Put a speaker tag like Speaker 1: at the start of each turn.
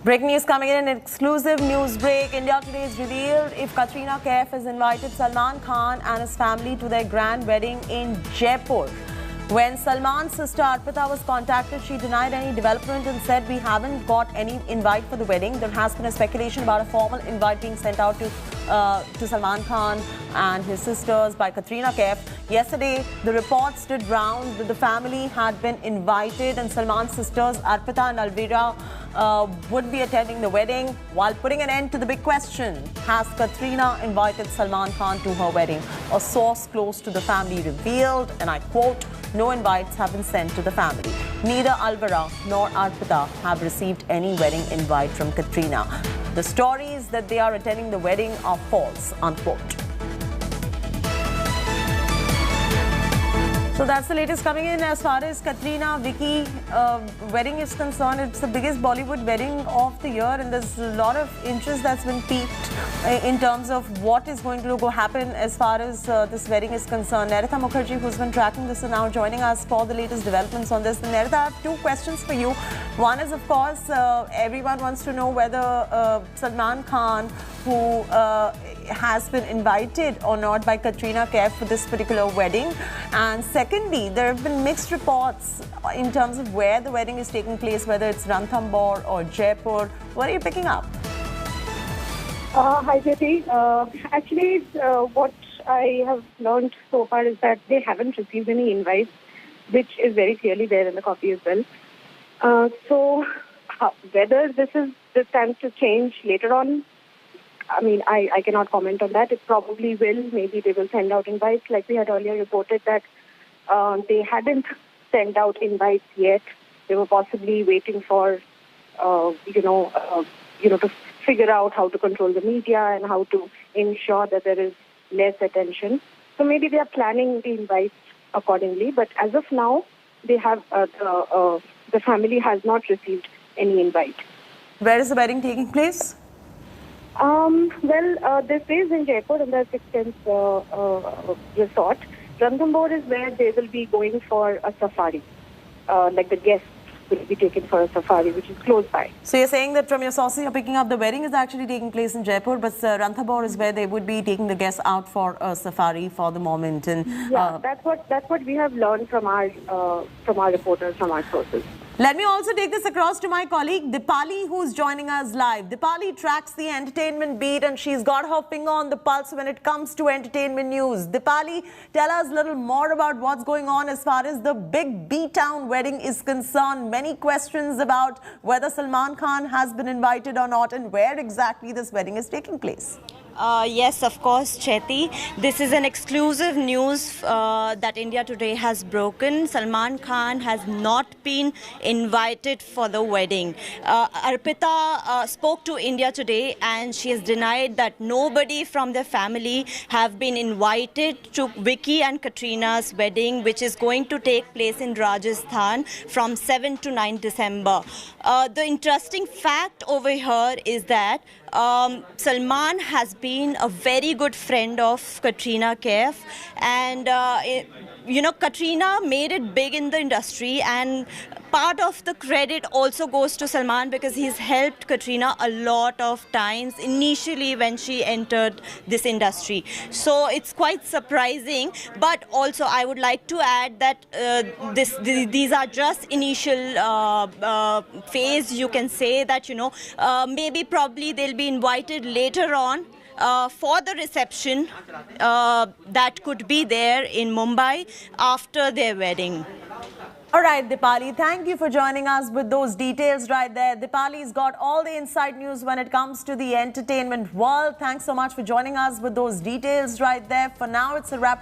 Speaker 1: Breaking news coming in an exclusive news break. India Today is revealed if Katrina Kaif has invited Salman Khan and his family to their grand wedding in Jaipur. When Salman's sister Arpita was contacted, she denied any development and said, "We haven't got any invite for the wedding." There has been a speculation about a formal invite being sent out to Salman Khan and his sisters by Katrina Kaif. Yesterday, the reports did round that the family had been invited and Salman's sisters Arpita and Alvira would be attending the wedding, while putting an end to the big question: has Katrina invited Salman Khan to her wedding? A source close to the family revealed, and I quote, "No invites have been sent to the family. Neither Alvira nor Arpita have received any wedding invite from Katrina. The stories that they are attending the wedding are false," unquote. So that's the latest coming in as far as Katrina Vicky wedding is concerned. It's the biggest Bollywood wedding of the year, and there's a lot of interest that's been piqued in terms of what is going to happen as far as this wedding is concerned. Naritha Mukherjee, who's been tracking this, is now joining us for the latest developments on this. And Naritha, I have two questions for you. One is, of course, everyone wants to know whether Salman Khan, who has been invited or not by Katrina Kaif for this particular wedding. And secondly, there have been mixed reports in terms of where the wedding is taking place, whether it's Ranthambore or Jaipur. What are you picking up?
Speaker 2: Hi, Jyoti. Actually, what I have learned so far is that they haven't received any invites, which is very clearly there in the copy as well. So whether this is the time to change later on, I mean, I cannot comment on that. It probably will. Maybe they will send out invites. Like we had earlier reported that they hadn't sent out invites yet. They were possibly waiting for, to figure out how to control the media and how to ensure that there is less attention. So maybe they are planning the invites accordingly. But as of now, they have the family has not received any invite.
Speaker 1: Where is the wedding taking place?
Speaker 2: This is in Jaipur in the Six Sense resort. Ranthambore is where they will be going for a safari. Like the guests will be taken for a safari, which is close by.
Speaker 1: So you're saying that from your sources you're picking up the wedding is actually taking place in Jaipur, but Ranthambore is where they would be taking the guests out for a safari for the moment. And
Speaker 2: yeah, that's what we have learned from our reporters, from our sources.
Speaker 1: Let me also take this across to my colleague Dipali, who's joining us live. Dipali tracks the entertainment beat and she's got her finger on the pulse when it comes to entertainment news. Dipali, tell us a little more about what's going on as far as the big B-Town wedding is concerned. Many questions about whether Salman Khan has been invited or not and where exactly this wedding is taking place.
Speaker 3: Yes, of course, Chetty. This is an exclusive news that India Today has broken. Salman Khan has not been invited for the wedding. Arpita spoke to India Today and she has denied that nobody from their family have been invited to Vicky and Katrina's wedding, which is going to take place in Rajasthan from 7 to 9 December. The interesting fact over here is that Salman has been a very good friend of Katrina Kaif, and Katrina made it big in the industry, and part of the credit also goes to Salman because he's helped Katrina a lot of times initially when she entered this industry. So it's quite surprising, but also I would like to add that these are just initial phase. You can say that, maybe probably they'll be invited later on for the reception that could be there in Mumbai after their wedding.
Speaker 1: All right, Dipali, thank you for joining us with those details right there. Dipali's got all the inside news when it comes to the entertainment world. Thanks so much for joining us with those details right there. For now, it's a wrap.